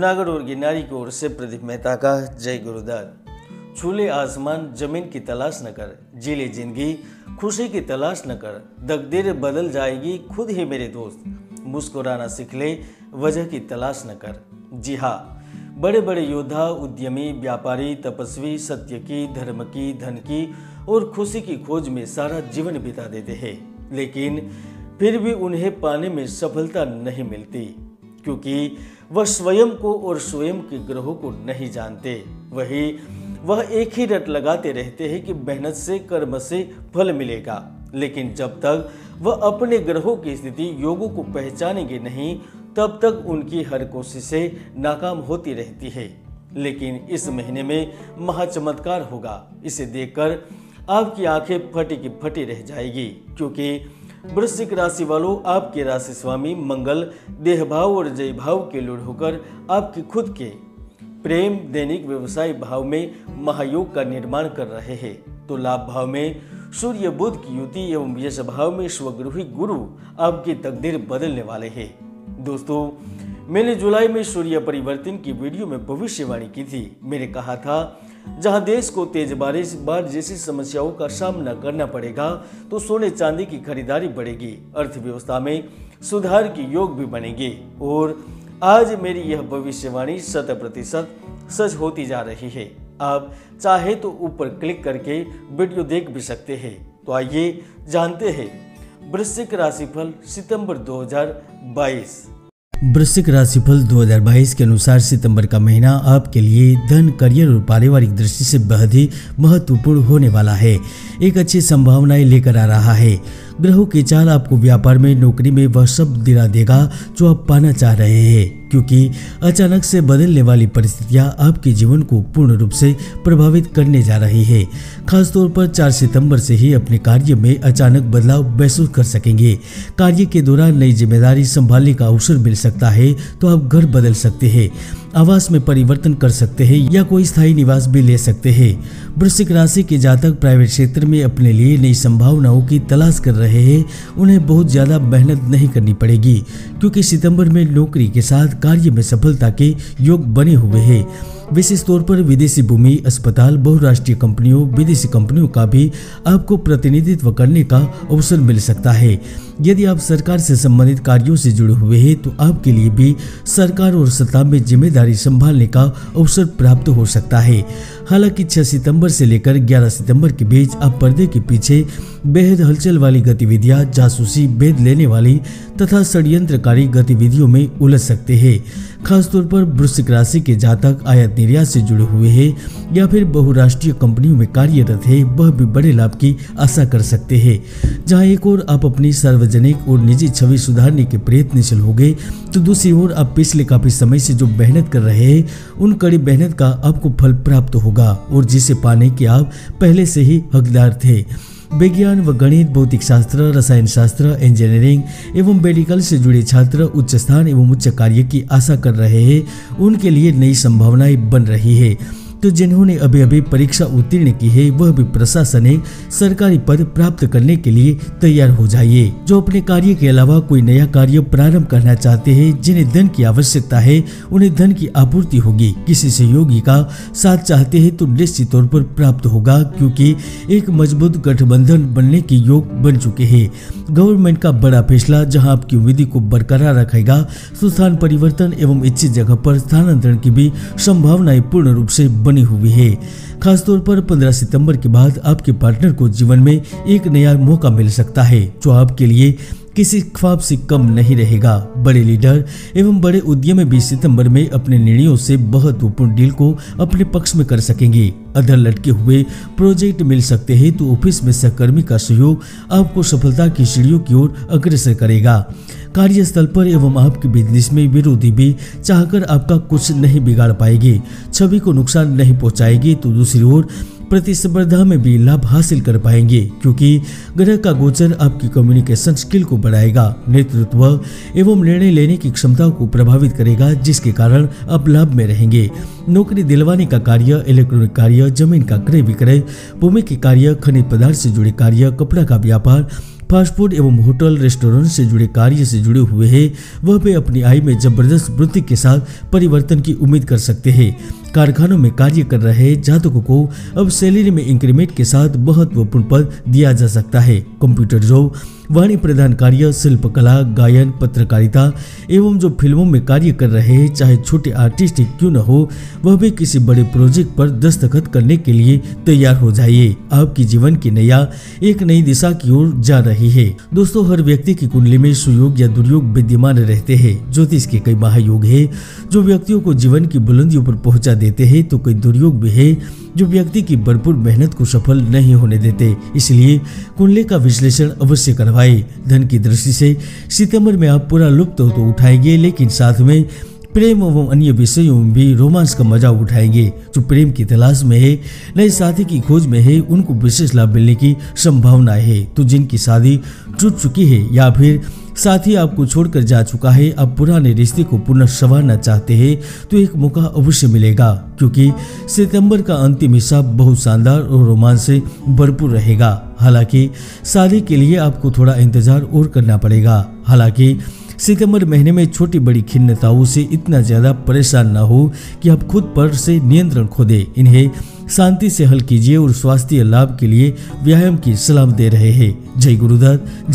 जूनागढ़ और गिरनारी की ओर से प्रदीप मेहता का जय गुरुदार। छूले आसमान जमीन की तलाश न कर, जीले जिंदगी खुशी की तलाश न कर, तकदीर बदल जाएगी खुद ही मेरे दोस्त, मुस्कुराना सीख ले वजह की तलाश न कर। जी हाँ, बड़े बड़े योद्धा, उद्यमी, व्यापारी, तपस्वी सत्य की, धर्म की, धन की और खुशी की खोज में सारा जीवन बिता देते हैं, लेकिन फिर भी उन्हें पाने में सफलता नहीं मिलती, क्योंकि वह स्वयं को और स्वयं के ग्रहों को नहीं जानते। वह एक ही रट लगाते रहते हैं कि मेहनत से, कर्म से फल मिलेगा, लेकिन जब तक वह अपने ग्रहों की स्थिति, योगों को पहचानेंगे नहीं, तब तक उनकी हर कोशिशें नाकाम होती रहती है। लेकिन इस महीने में महाचमत्कार होगा। इसे देखकर आपकी आंखें फटी की फटी रह जाएगी, क्योंकि वृश्चिक राशि वालों, आपके राशि स्वामी मंगल देह भाव और जय भाव के लुढ़ होकर आपके खुद के प्रेम, दैनिक, व्यवसाय भाव में महायोग का निर्माण कर रहे हैं। तो लाभ भाव में सूर्य बुध की युति एवं यश भाव में स्वगृही गुरु आपकी तकदीर बदलने वाले हैं। दोस्तों, मैंने जुलाई में सूर्य परिवर्तन की वीडियो में भविष्यवाणी की थी। मैंने कहा था, जहां देश को तेज बारिश, बाढ़ जैसी समस्याओं का सामना करना पड़ेगा, तो सोने चांदी की खरीदारी बढ़ेगी, अर्थव्यवस्था में सुधार की योग भी बनेंगे। और आज मेरी यह भविष्यवाणी 100% सच होती जा रही है। आप चाहे तो ऊपर क्लिक करके वीडियो देख भी सकते हैं। तो आइए जानते हैं वृश्चिक राशिफल सितंबर 2022। वृश्चिक राशिफल 2022 के अनुसार सितंबर का महीना आपके लिए धन, करियर और पारिवारिक दृष्टि से बेहद ही महत्वपूर्ण होने वाला है। एक अच्छी संभावनाएं लेकर आ रहा है। ग्रहों की चाल आपको व्यापार में, नौकरी में वह सब दिला देगा जो आप पाना चाह रहे हैं, क्योंकि अचानक से बदलने वाली परिस्थितियां आपके जीवन को पूर्ण रूप से प्रभावित करने जा रही है। खासतौर पर 4 सितंबर से ही अपने कार्य में अचानक बदलाव महसूस कर सकेंगे। कार्य के दौरान नई जिम्मेदारी संभालने का अवसर मिल सकता है, तो आप घर बदल सकते हैं, आवास में परिवर्तन कर सकते हैं या कोई स्थायी निवास भी ले सकते हैं। वृश्चिक राशि के जातक प्राइवेट क्षेत्र में अपने लिए नई संभावनाओं की तलाश कर रहे हैं। उन्हें बहुत ज्यादा मेहनत नहीं करनी पड़ेगी, क्योंकि सितंबर में नौकरी के साथ कार्य में सफलता के योग बने हुए हैं। विशेष तौर पर विदेशी भूमि, अस्पताल, बहुराष्ट्रीय कंपनियों, विदेशी कंपनियों का भी आपको प्रतिनिधित्व करने का अवसर मिल सकता है। यदि आप सरकार से संबंधित कार्यों से जुड़े हुए हैं, तो आपके लिए भी सरकार और सत्ता में जिम्मेदारी संभालने का अवसर प्राप्त हो सकता है। हालांकि 6 सितंबर से लेकर 11 सितंबर के बीच आप पर्दे के पीछे बेहद हलचल वाली गतिविधियां, जासूसी, भेद लेने वाली तथा षड्यंत्रकारी गतिविधियों में उलझ सकते हैं। खासतौर पर वृश्चिक राशि के जातक आयात निर्यात से जुड़े हुए हैं या फिर बहुराष्ट्रीय कंपनियों में कार्यरत है, वह भी बड़े लाभ की आशा कर सकते हैं। जहां एक ओर आप अपनी सार्वजनिक और निजी छवि सुधारने के प्रयत्नशील होंगे, तो दूसरी ओर आप पिछले काफी समय से जो मेहनत कर रहे हैं, उन कड़ी मेहनत का आपको फल प्राप्त होगा, और जिसे पाने के आप पहले से ही हकदार थे। विज्ञान व गणित, भौतिक शास्त्र, रसायन शास्त्र, इंजीनियरिंग एवं मेडिकल से जुड़े छात्र उच्च स्थान एवं उच्च कार्य की आशा कर रहे हैं। उनके लिए नई संभावनाएं बन रही है। तो जिन्होंने अभी अभी परीक्षा उत्तीर्ण की है, वह भी प्रशासनिक सरकारी पद प्राप्त करने के लिए तैयार हो जाइए। जो अपने कार्य के अलावा कोई नया कार्य प्रारंभ करना चाहते हैं, जिन्हें धन की आवश्यकता है, उन्हें धन की आपूर्ति होगी। किसी सहयोगी का साथ चाहते हैं तो निश्चित तौर पर प्राप्त होगा, क्योंकि एक मजबूत गठबंधन बनने के योग बन चुके हैं। गवर्नमेंट का बड़ा फैसला जहां आपकी उम्मीद को बरकरार रखेगा, तो स्थान परिवर्तन एवं इच्छित जगह पर स्थानांतरण की भी संभावनाएं पूर्ण रूप से बनी हुई है। खासतौर पर 15 सितंबर के बाद आपके पार्टनर को जीवन में एक नया मौका मिल सकता है, जो आपके लिए किसी ख्वाब से कम नहीं रहेगा। बड़े लीडर एवं बड़े उद्यमी भी सितंबर में अपने निर्णयों से महत्वपूर्ण डील को अपने पक्ष में कर सकेंगे। अधर लटके हुए प्रोजेक्ट मिल सकते हैं, तो ऑफिस में सहकर्मी का सहयोग आपको सफलता की सीढ़ियों की ओर अग्रसर करेगा। कार्यस्थल पर एवं आपके बिजनेस में विरोधी भी चाहकर आपका कुछ नहीं बिगाड़ पाएंगे, छवि को नुकसान नहीं पहुंचाएगी। तो दूसरी ओर प्रतिस्पर्धा में भी लाभ हासिल कर पाएंगे, क्योंकि ग्रह का गोचर आपकी कम्युनिकेशन स्किल को बढ़ाएगा, नेतृत्व एवं निर्णय लेने की क्षमता को प्रभावित करेगा, जिसके कारण आप लाभ में रहेंगे। नौकरी दिलवाने का कार्य, इलेक्ट्रॉनिक कार्य, जमीन का क्रय विक्रय, भूमि के कार्य, खनिज पदार्थ से जुड़े कार्य, कपड़ा का व्यापार, फास्ट फूड एवं होटल रेस्टोरेंट से जुड़े कार्य से जुड़े हुए हैं वह भी अपनी आय में जबरदस्त वृद्धि के साथ परिवर्तन की उम्मीद कर सकते हैं। कारखानों में कार्य कर रहे जातकों को अब सैलरी में इंक्रीमेंट के साथ महत्वपूर्ण पद दिया जा सकता है। कंप्यूटर जॉब, वाणी प्रदान कार्य, शिल्पकला, गायन, पत्रकारिता एवं जो फिल्मों में कार्य कर रहे हैं, चाहे छोटे आर्टिस्ट क्यों न हो, वह भी किसी बड़े प्रोजेक्ट पर दस्तखत करने के लिए तैयार हो जाइए। आपकी जीवन की नैया एक नई दिशा की ओर जा रही है। दोस्तों, हर व्यक्ति की कुंडली में सुयोग या दुर्योग विद्यमान रहते हैं। ज्योतिष के कई महायोग है जो व्यक्तियों को जीवन की बुलंदियों पर पहुंचा देते हैं, तो कई दुर्योग भी है जो व्यक्ति की भरपूर मेहनत को सफल नहीं होने देते। इसलिए कुंडली का विश्लेषण अवश्य करवाएं। धन की दृष्टि से सितंबर में आप पूरा लुत्फ तो उठाएंगे, लेकिन साथ में प्रेम एवं अन्य विषयों में भी रोमांस का मजा उठाएंगे। जो प्रेम की तलाश में है, नए साथी की खोज में है, उनको विशेष लाभ मिलने की संभावना है। तो जिनकी शादी टूट चुकी है या फिर साथी आपको छोड़कर जा चुका है, आप पुराने रिश्ते को पुनः संवारना चाहते हैं, तो एक मौका अवश्य मिलेगा, क्योंकि सितंबर का अंतिम हिस्सा बहुत शानदार और रोमांच से भरपूर रहेगा। हालांकि शादी के लिए आपको थोड़ा इंतजार और करना पड़ेगा। हालांकि सितंबर महीने में छोटी बड़ी खिन्नताओं से इतना ज्यादा परेशान न हो कि आप खुद पर से नियंत्रण खो दें। इन्हें शांति से हल कीजिए और स्वास्थ्य लाभ के लिए व्यायाम की सलाह दे रहे हैं। जय गुरुदत्त।